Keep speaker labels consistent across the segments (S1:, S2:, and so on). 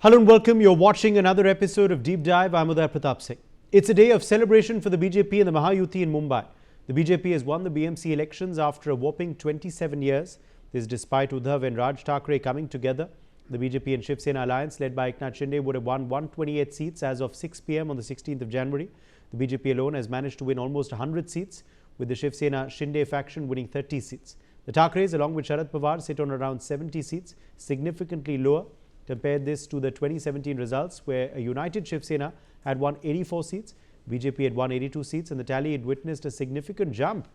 S1: Hello and welcome. You're watching another episode of Deep Dive. I'm Uday Pratap Singh. It's a day of celebration for the BJP and the Mahayuti in Mumbai. The BJP has won the BMC elections after a whopping 27 years. This despite Uddhav and Raj Thackeray coming together. The BJP and Shiv Sena alliance led by Eknath Shinde would have won 128 seats as of 6 p.m. on the 16th of January. The BJP alone has managed to win almost 100 seats, with the Shiv Sena Shinde faction winning 30 seats. The Thackerays, along with Sharad Pawar, sit on around 70 seats, significantly lower. Compare this to the 2017 results, where a united Shiv Sena had won 84 seats, BJP had won 82 seats, and the tally had witnessed a significant jump.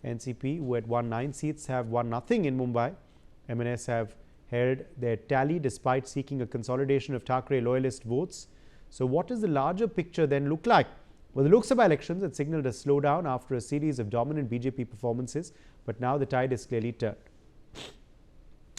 S1: NCP, who had won 9 seats, have won nothing in Mumbai. MNS have held their tally despite seeking a consolidation of Thackeray loyalist votes. So what does the larger picture then look like? Well, the Lok Sabha elections had signalled a slowdown after a series of dominant BJP performances, but now the tide is clearly turned.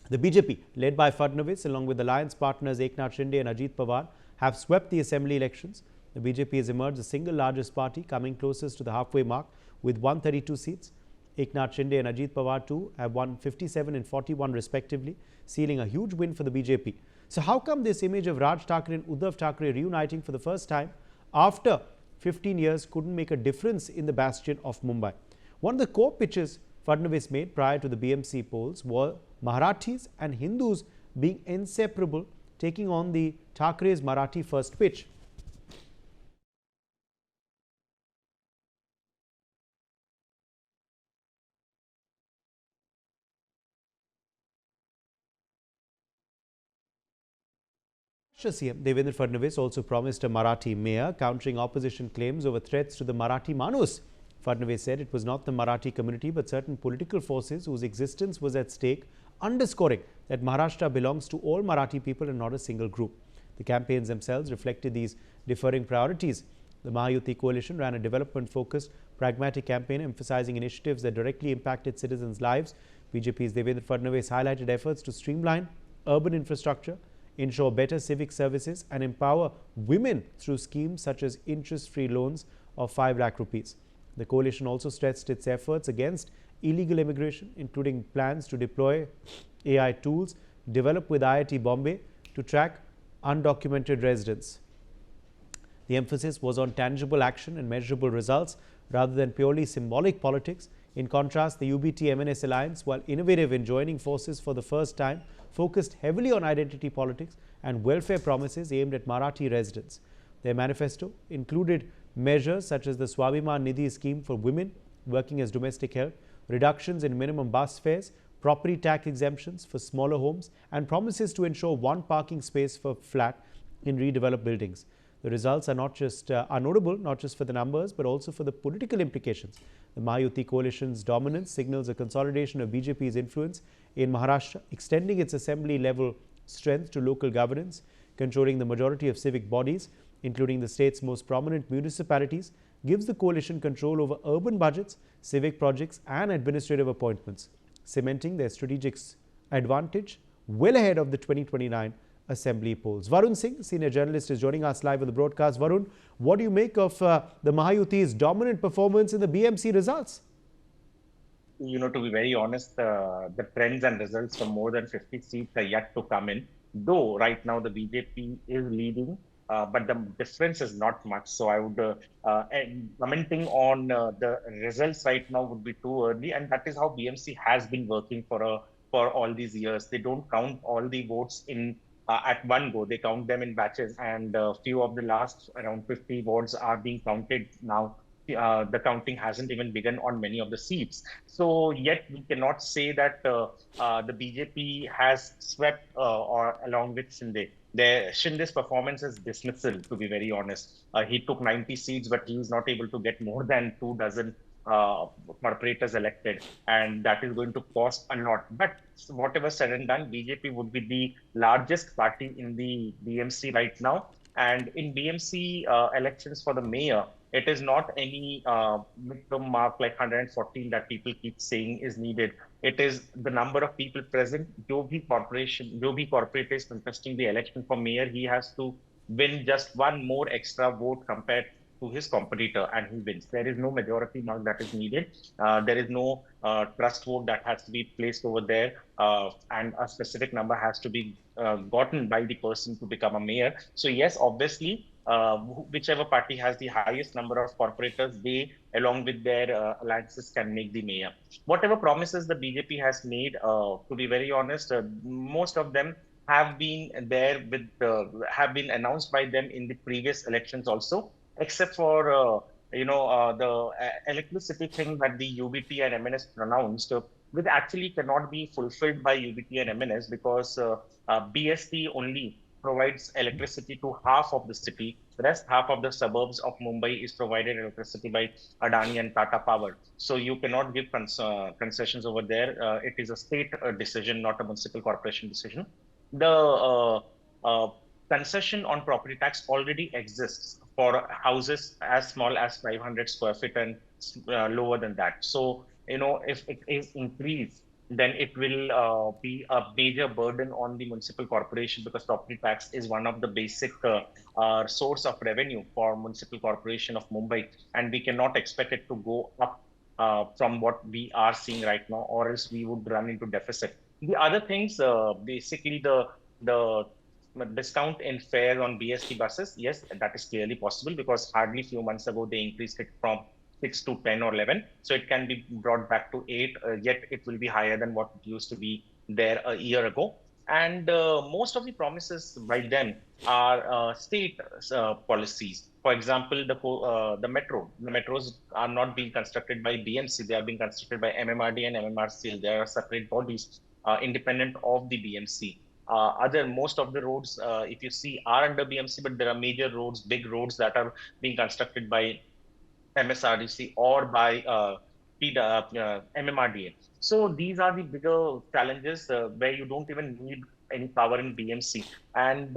S1: The BJP, led by Fadnavis, along with alliance partners Eknath Shinde and Ajit Pawar, have swept the assembly elections. The BJP has emerged the single largest party, coming closest to the halfway mark with 132 seats. Eknath Shinde and Ajit Pawar too have won 57 and 41 respectively, sealing a huge win for the BJP. So how come this image of Raj Thackeray and Uddhav Thackeray reuniting for the first time after 15 years couldn't make a difference in the bastion of Mumbai? One of the core pitches Fadnavis made prior to the BMC polls were Marathis and Hindus being inseparable, taking on the Thackeray's Marathi first pitch. CM Devendra Fadnavis also promised a Marathi mayor, countering opposition claims over threats to the Marathi Manus. Fadnavis said it was not the Marathi community but certain political forces whose existence was at stake, underscoring that Maharashtra belongs to all Marathi people and not a single group. The campaigns themselves reflected these differing priorities. The Mahayuti coalition ran a development-focused, pragmatic campaign emphasizing initiatives that directly impacted citizens' lives. BJP's Devendra Fadnavis highlighted efforts to streamline urban infrastructure, ensure better civic services and empower women through schemes such as interest-free loans of 5 lakh rupees. The coalition also stressed its efforts against illegal immigration, including plans to deploy AI tools developed with IIT Bombay to track undocumented residents. The emphasis was on tangible action and measurable results rather than purely symbolic politics. In contrast, the UBT-MNS alliance, while innovative in joining forces for the first time, focused heavily on identity politics and welfare promises aimed at Marathi residents. Their manifesto included measures such as the Swabhiman Nidhi scheme for women working as domestic help, reductions in minimum bus fares, property tax exemptions for smaller homes, and promises to ensure one parking space per flat in redeveloped buildings. The results are notable not just for the numbers but also for the political implications. The Mahayuti coalition's dominance signals a consolidation of BJP's influence in Maharashtra, extending its assembly level strength to local governance, controlling the majority of civic bodies, including the state's most prominent municipalities, gives the coalition control over urban budgets, civic projects and administrative appointments, cementing their strategic advantage well ahead of the 2029 assembly polls. Varun Singh, senior journalist, is joining us live on the broadcast. Varun, what do you make of the Mahayuti's dominant performance in the BMC results?
S2: To be very honest, the trends and results from more than 50 seats are yet to come in. Though right now the BJP is leading, but the difference is not much. So I would, and commenting on the results right now would be too early. And that is how BMC has been working for all these years. They don't count all the votes in at one go. They count them in batches, and few of the last around 50 votes are being counted now. The counting hasn't even begun on many of the seats. So yet we cannot say that the BJP has swept or along with Shinde. Shinde's performance is dismissal, to be very honest. He took 90 seats, but he was not able to get more than 2 dozen corporators elected, and that is going to cost a lot. But whatever said and done, BJP would be the largest party in the BMC right now. And in BMC elections for the mayor, it is not any midterm mark like 114 that people keep saying is needed. It is the number of people present. जो भी corporate is contesting the election for mayor, he has to win just one more extra vote compared to his competitor and he wins. There is no majority mark that is needed. There is no trust vote that has to be placed over there, and a specific number has to be gotten by the person to become a mayor. So yes, obviously, whichever party has the highest number of corporators, they, along with their alliances, can make the mayor. Whatever promises the BJP has made, to be very honest, most of them have been there with have been announced by them in the previous elections also, except for the electricity thing that the UBT and MNS pronounced, which actually cannot be fulfilled by UBT and MNS because BST only provides electricity to half of the city. The rest half of the suburbs of Mumbai is provided electricity by Adani and Tata Power. So you cannot give concessions over there. It is a state decision, not a municipal corporation decision. The concession on property tax already exists for houses as small as 500 square feet and lower than that. So, if it is increased, then it will be a major burden on the municipal corporation because property tax is one of the basic source of revenue for municipal corporation of Mumbai, and we cannot expect it to go up from what we are seeing right now, or else we would run into deficit. The other things, basically the discount in fare on BST buses, yes, that is clearly possible because hardly few months ago they increased it from 6 to 10 or 11. So it can be brought back to 8, yet it will be higher than what it used to be there a year ago. And most of the promises by them are state policies. For example, the metro. The metros are not being constructed by BMC. They are being constructed by MMRD and MMRCL. They are separate bodies independent of the BMC. Most of the roads, if you see, are under BMC, but there are major roads, big roads that are being constructed by MSRDC or by MMRDA. So these are the bigger challenges where you don't even need any power in BMC. And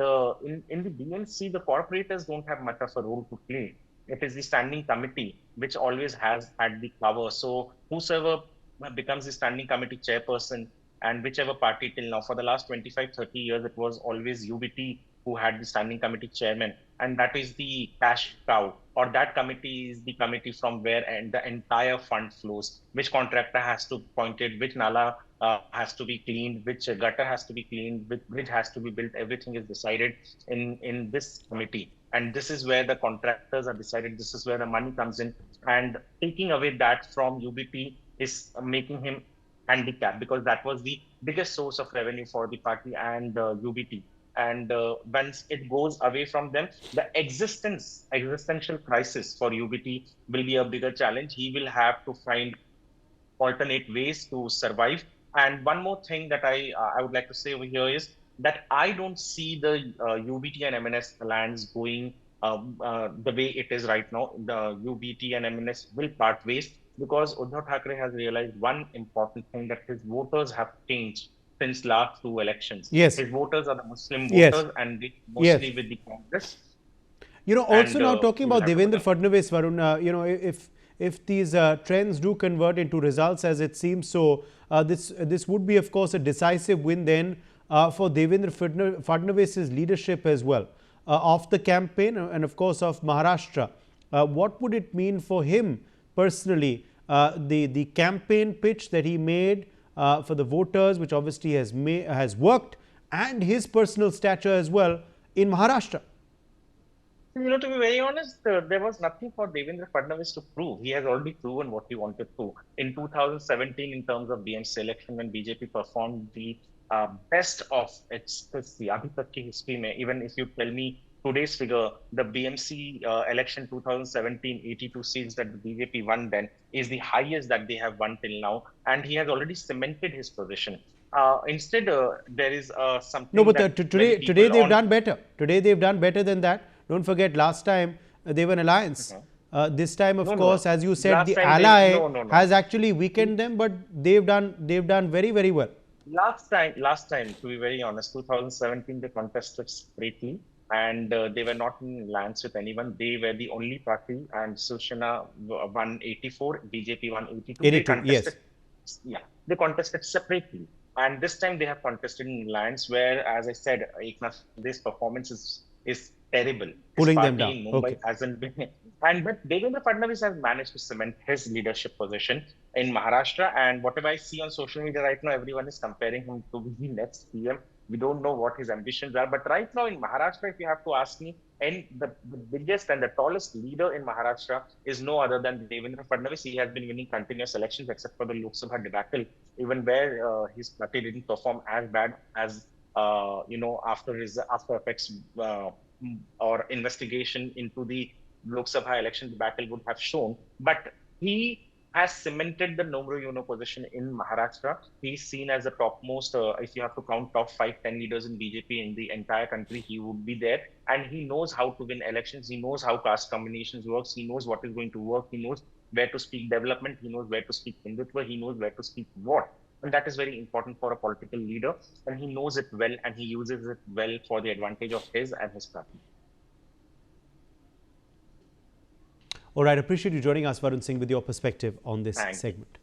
S2: in the BMC, the corporators don't have much of a role to play. It is the standing committee which always has had the power. So whosoever becomes the standing committee chairperson, and whichever party till now, for the last 25, 30 years, it was always UBT who had the standing committee chairman. And that is the cash cow, or that committee is the committee from where and the entire fund flows. Which contractor has to point it, which nala has to be cleaned, which gutter has to be cleaned, which bridge has to be built. Everything is decided in this committee. And this is where the contractors are decided. This is where the money comes in. And taking away that from UBT is making him handicapped because that was the biggest source of revenue for the party and UBT. And once it goes away from them, the existential crisis for UBT will be a bigger challenge. He will have to find alternate ways to survive. And one more thing that I would like to say over here is that I don't see the UBT and MNS alliance going the way it is right now. The UBT and MNS will part ways because Uddhav Thackeray has realized one important thing, that his voters have changed since last 2 elections.
S1: Yes.
S2: His voters are the Muslim
S1: Yes.
S2: voters and they mostly with the Congress.
S1: Also
S2: And,
S1: now talking
S2: we will
S1: about
S2: have to
S1: Devendra Fadnavis, Varun, if these trends do convert into results as it seems, so this would be, of course, a decisive win then for Devendra Fadnavis's leadership as well of the campaign and, of course, of Maharashtra. What would it mean for him personally? The campaign pitch that he made for the voters, which obviously has worked, and his personal stature as well in Maharashtra.
S2: To be very honest, there was nothing for Devendra Fadnavis to prove. He has already proven what he wanted to. In 2017, in terms of BMC election, when BJP performed the best of its history, abhi tak ki history mein, even if you tell me today's figure, the BMC election 2017, 82 seats that the BJP won then is the highest that they have won till now. And he has already cemented his position. Instead, there is something.
S1: No, but today they've done better. Today they've done better than that. Don't forget, last time they were an alliance. This time, of course, as you said, the ally has actually weakened them, but they've done very, very well.
S2: Last time, to be very honest, 2017 they contested separately, and they were not in alliance with anyone. They were the only party, and Sushana won 84, BJP won 82.
S1: 82, yes.
S2: Yeah, they contested separately. And this time they have contested in alliance where, as I said, Eknath, this performance is is terrible. His
S1: Pulling them
S2: party
S1: down.
S2: in Mumbai
S1: Okay.
S2: hasn't been, but Devendra Fadnavis has managed to cement his leadership position in Maharashtra. And whatever I see on social media right now, everyone is comparing him to be the next PM. We don't know what his ambitions are, but right now in Maharashtra, if you have to ask me, and the biggest and the tallest leader in Maharashtra is no other than Devendra Fadnavis. He has been winning continuous elections except for the Lok Sabha debacle, even where his party didn't perform as bad as after his after effects or investigation into the Lok Sabha election debacle would have shown. But he has cemented the numero uno position in Maharashtra. He's seen as the topmost, if you have to count top 5, 10 leaders in BJP in the entire country, he would be there. And he knows how to win elections. He knows how caste combinations works. He knows what is going to work. He knows where to speak development. He knows where to speak Hindutva. He knows where to speak what. And that is very important for a political leader. And he knows it well and he uses it well for the advantage of his and his party.
S1: All right. Appreciate you joining us, Varun Singh, with your perspective on this
S2: Thank you.
S1: segment.